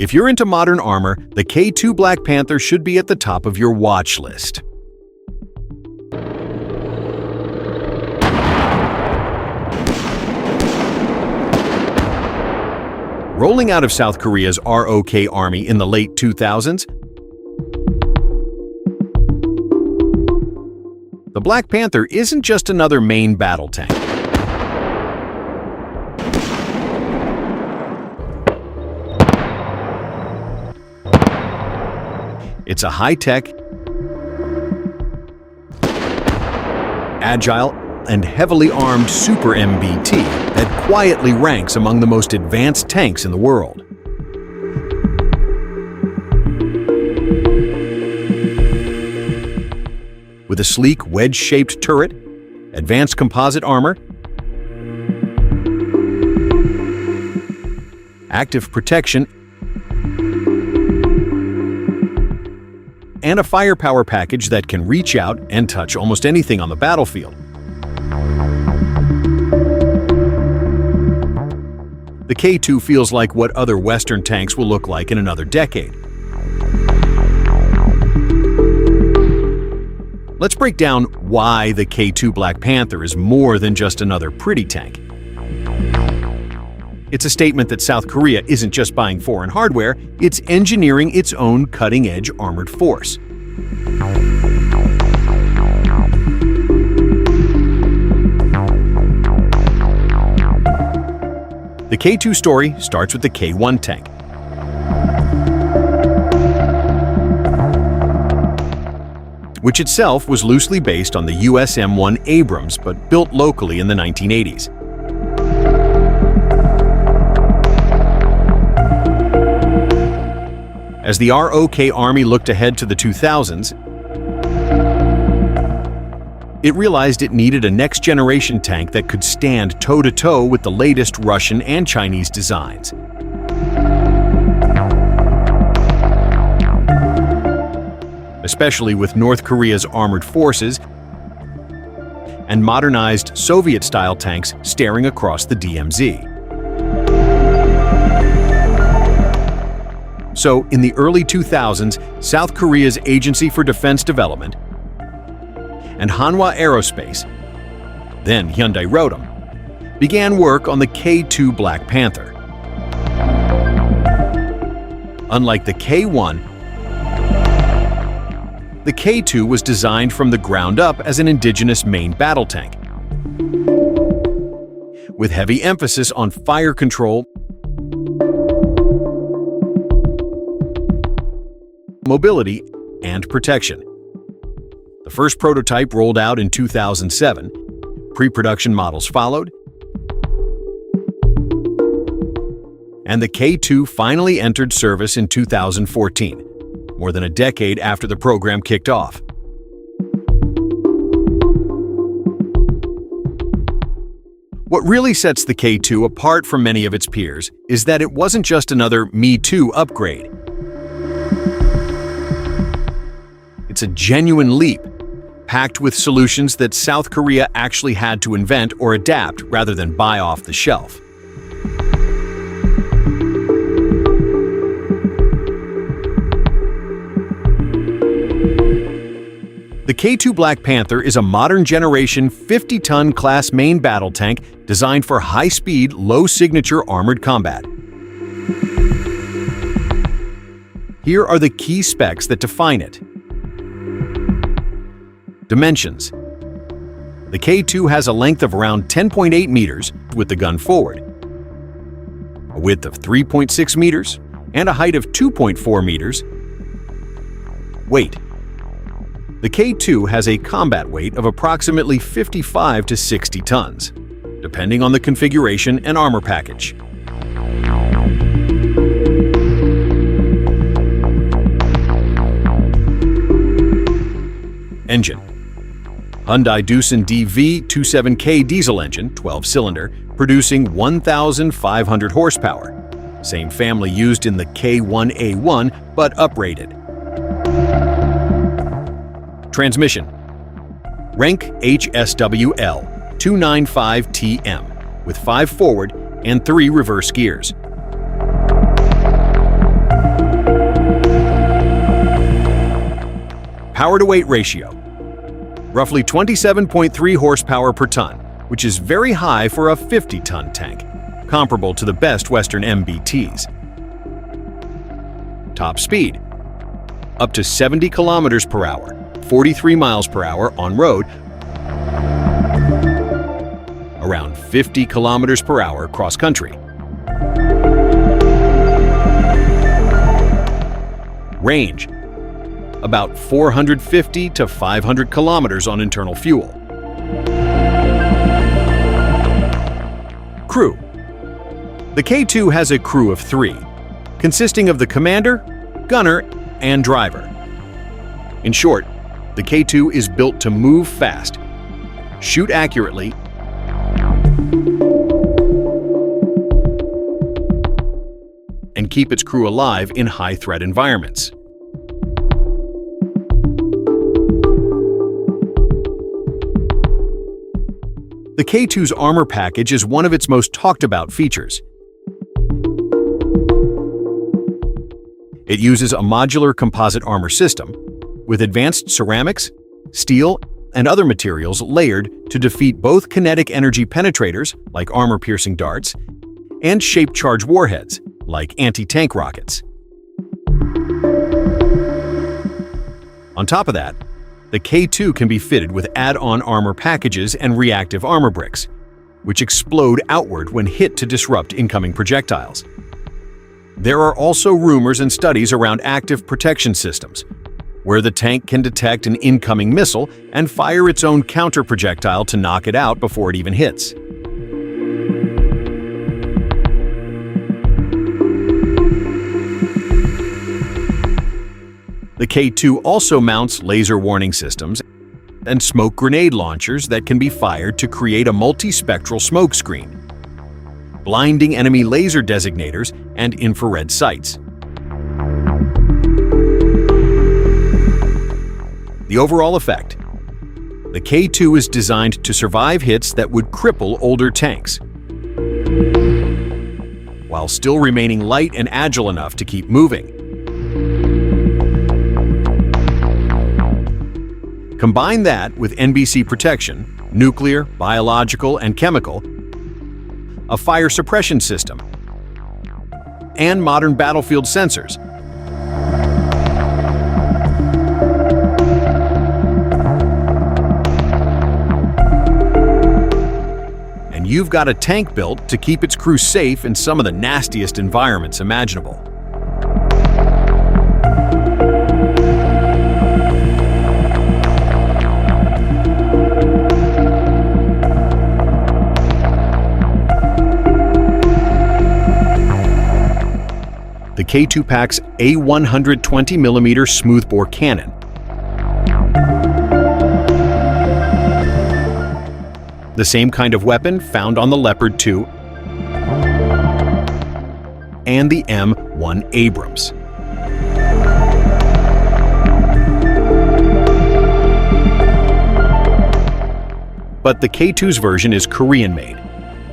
If you're into modern armor, the K2 Black Panther should be at the top of your watch list. Rolling out of South Korea's ROK Army in the late 2000s, the Black Panther isn't just another main battle tank. It's a high-tech, agile, and heavily armed super MBT that quietly ranks among the most advanced tanks in the world. With a sleek wedge-shaped turret, advanced composite armor, active protection, and a firepower package that can reach out and touch almost anything on the battlefield. The K2 feels like what other Western tanks will look like in another decade. Let's break down why the K2 Black Panther is more than just another pretty tank. It's a statement that South Korea isn't just buying foreign hardware, it's engineering its own cutting-edge armored force. The K2 story starts with the K1 tank. Which itself was loosely based on the US M1 Abrams, but built locally in the 1980s. As the ROK Army looked ahead to the 2000s, it realized it needed a next-generation tank that could stand toe-to-toe with the latest Russian and Chinese designs. Especially with North Korea's armored forces and modernized Soviet-style tanks staring across the DMZ. So, in the early 2000s, South Korea's Agency for Defense Development and Hanwha Aerospace, then Hyundai Rotem, began work on the K2 Black Panther. Unlike the K1, the K2 was designed from the ground up as an indigenous main battle tank, with heavy emphasis on fire control, mobility, and protection. The first prototype rolled out in 2007, pre-production models followed, and the K2 finally entered service in 2014, more than a decade after the program kicked off. What really sets the K2 apart from many of its peers is that it wasn't just another Me Too upgrade. It's a genuine leap, packed with solutions that South Korea actually had to invent or adapt rather than buy off the shelf. The K2 Black Panther is a modern-generation 50-ton class main battle tank designed for high-speed, low-signature armored combat. Here are the key specs that define it. Dimensions. The K2 has a length of around 10.8 meters with the gun forward, a width of 3.6 meters, and a height of 2.4 meters. Weight. The K2 has a combat weight of approximately 55 to 60 tons, depending on the configuration and armor package. Engine. Hyundai Rotem DV27K diesel engine, 12-cylinder, producing 1,500 horsepower. Same family used in the K1A1, but uprated. Transmission. Renk HSWL 295TM with 5 forward and 3 reverse gears. Power-to-weight ratio, roughly 27.3 horsepower per ton, which is very high for a 50-ton tank, comparable to the best Western MBTs. Top speed, up to 70 kilometers per hour, 43 miles per hour on road, around 50 kilometers per hour cross-country. Range, about 450 to 500 kilometers on internal fuel. Crew. The K2 has a crew of 3, consisting of the commander, gunner, and driver. In short, the K2 is built to move fast, shoot accurately, and keep its crew alive in high-threat environments. The K2's armor package is one of its most talked-about features. It uses a modular composite armor system with advanced ceramics, steel, and other materials layered to defeat both kinetic energy penetrators, like armor-piercing darts, and shape-charge warheads, like anti-tank rockets. On top of that, the K2 can be fitted with add-on armor packages and reactive armor bricks, which explode outward when hit to disrupt incoming projectiles. There are also rumors and studies around active protection systems, where the tank can detect an incoming missile and fire its own counter-projectile to knock it out before it even hits. The K2 also mounts laser warning systems and smoke grenade launchers that can be fired to create a multispectral smoke screen, blinding enemy laser designators and infrared sights. The overall effect: the K2 is designed to survive hits that would cripple older tanks, while still remaining light and agile enough to keep moving. Combine that with NBC protection, nuclear, biological, and chemical, a fire suppression system, and modern battlefield sensors. And you've got a tank built to keep its crew safe in some of the nastiest environments imaginable. The K2 packs a 120mm smoothbore cannon, the same kind of weapon found on the Leopard 2 and the M1 Abrams. But the K2's version is Korean-made,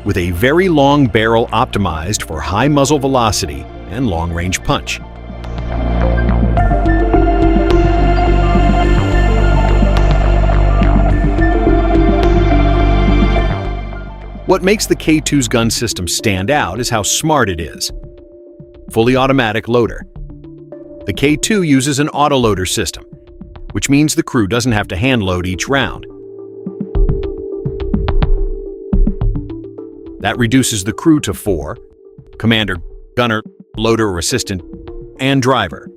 with a very long barrel optimized for high muzzle velocity and long-range punch. What makes the K2's gun system stand out is how smart it is. Fully automatic loader. The K2 uses an autoloader system, which means the crew doesn't have to hand load each round. That reduces the crew to 4: commander, gunner, loader or assistant, and driver,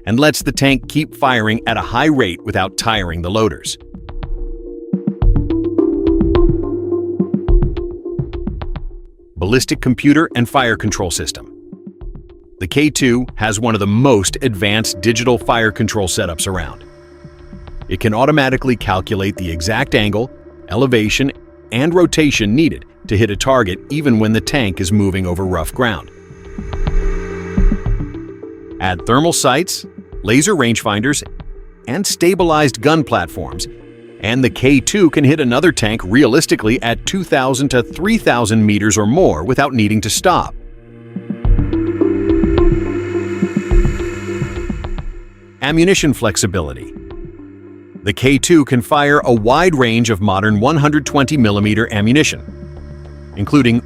and lets the tank keep firing at a high rate without tiring the loaders. Ballistic computer and fire control system. The K2 has one of the most advanced digital fire control setups around. It can automatically calculate the exact angle, elevation, and rotation needed to hit a target even when the tank is moving over rough ground. Add thermal sights, laser rangefinders, and stabilized gun platforms, and the K2 can hit another tank realistically at 2,000 to 3,000 meters or more without needing to stop. Ammunition flexibility. The K2 can fire a wide range of modern 120mm ammunition, including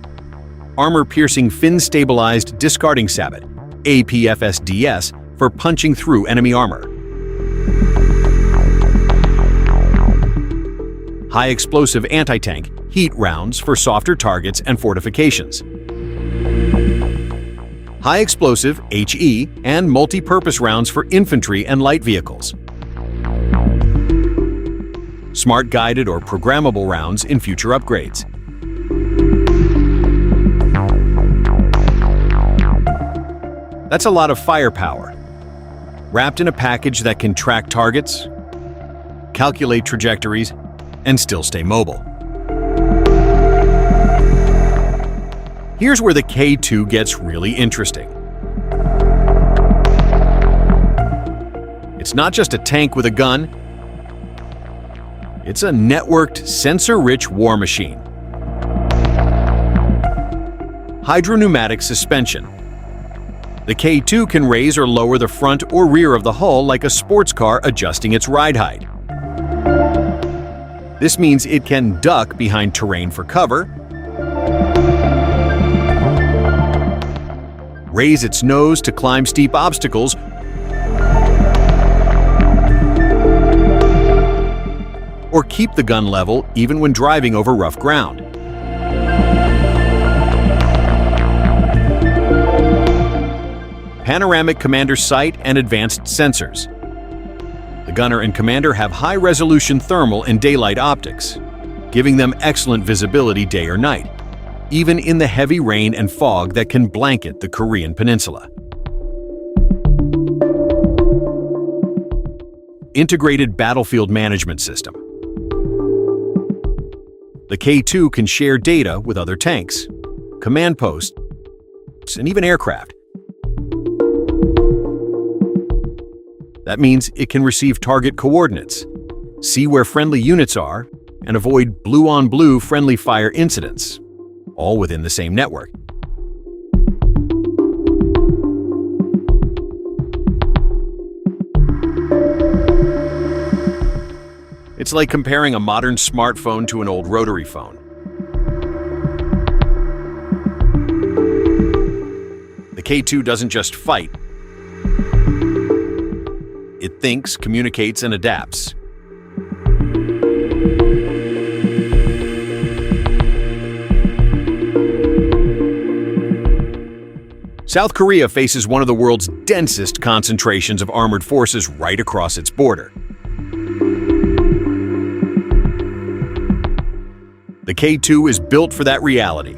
armor-piercing fin-stabilized discarding sabot, APFSDS, for punching through enemy armor. High-explosive anti-tank heat rounds for softer targets and fortifications. High-explosive HE and multi-purpose rounds for infantry and light vehicles. Smart guided or programmable rounds in future upgrades. That's a lot of firepower, wrapped in a package that can track targets, calculate trajectories, and still stay mobile. Here's where the K2 gets really interesting. It's not just a tank with a gun, it's a networked, sensor-rich war machine. Hydropneumatic suspension. The K2 can raise or lower the front or rear of the hull like a sports car, adjusting its ride height. This means it can duck behind terrain for cover, raise its nose to climb steep obstacles, or keep the gun level even when driving over rough ground. Panoramic commander sight and advanced sensors. The gunner and commander have high-resolution thermal and daylight optics, giving them excellent visibility day or night, even in the heavy rain and fog that can blanket the Korean peninsula. Integrated battlefield management system. The K2 can share data with other tanks, command posts, and even aircraft. That means it can receive target coordinates, see where friendly units are, and avoid blue-on-blue friendly fire incidents, all within the same network. It's like comparing a modern smartphone to an old rotary phone. The K2 doesn't just fight. It thinks, communicates, and adapts. South Korea faces one of the world's densest concentrations of armored forces right across its border. The K2 is built for that reality.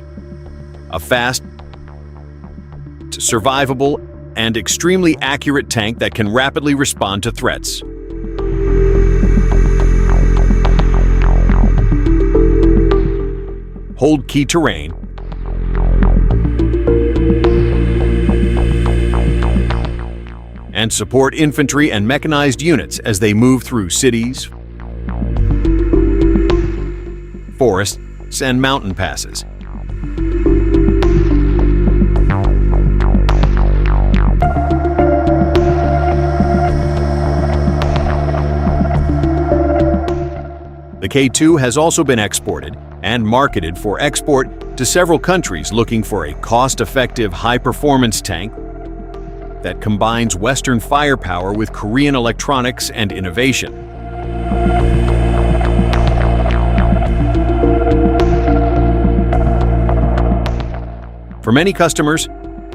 A fast, survivable, and extremely accurate tank that can rapidly respond to threats. Hold key terrain, and support infantry and mechanized units as they move through cities, forests, and mountain passes. The K2 has also been exported and marketed for export to several countries looking for a cost-effective, high-performance tank that combines Western firepower with Korean electronics and innovation. For many customers,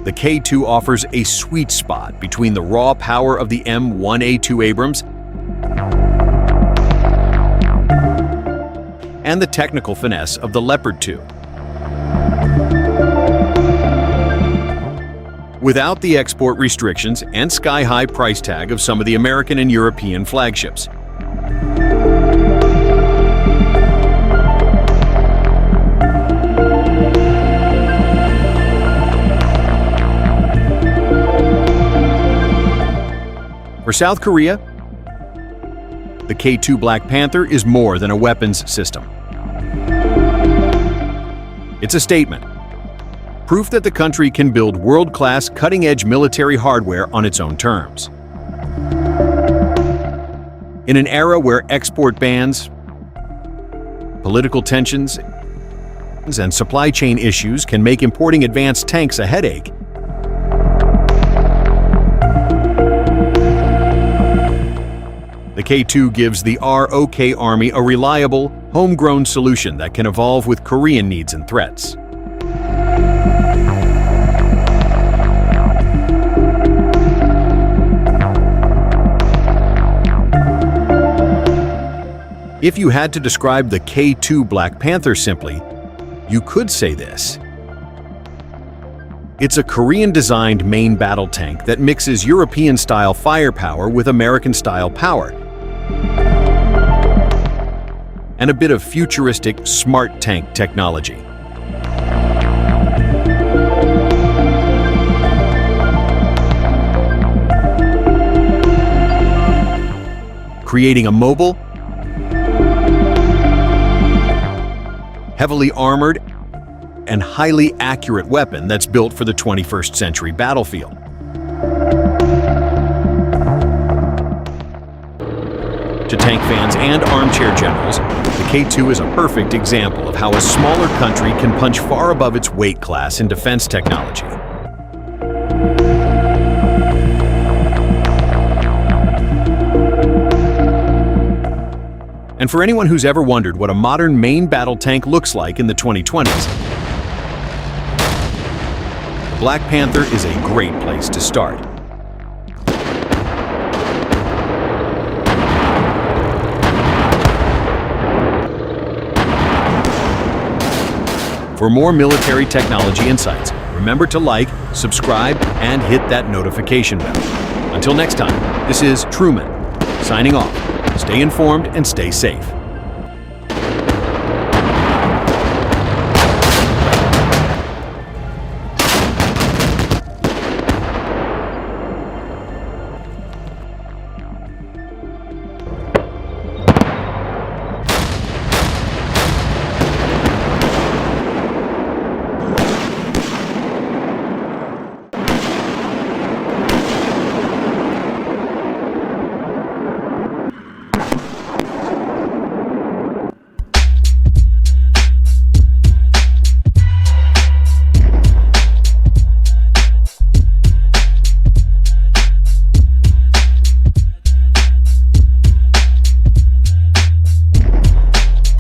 the K2 offers a sweet spot between the raw power of the M1A2 Abrams and the technical finesse of the Leopard 2. Without the export restrictions and sky-high price tag of some of the American and European flagships. For South Korea, the K2 Black Panther is more than a weapons system. It's a statement. Proof that the country can build world-class, cutting-edge military hardware on its own terms. In an era where export bans, political tensions, and supply chain issues can make importing advanced tanks a headache, the K2 gives the ROK Army a reliable, homegrown solution that can evolve with Korean needs and threats. If you had to describe the K2 Black Panther simply, you could say this. It's a Korean-designed main battle tank that mixes European-style firepower with American-style power, and a bit of futuristic smart tank technology. Creating a mobile, heavily armored, and highly accurate weapon that's built for the 21st century battlefield. To tank fans and armchair generals, the K2 is a perfect example of how a smaller country can punch far above its weight class in defense technology. And for anyone who's ever wondered what a modern main battle tank looks like in the 2020s, the Black Panther is a great place to start. For more military technology insights, remember to like, subscribe, and hit that notification bell. Until next time, this is Truman, signing off. Stay informed and stay safe.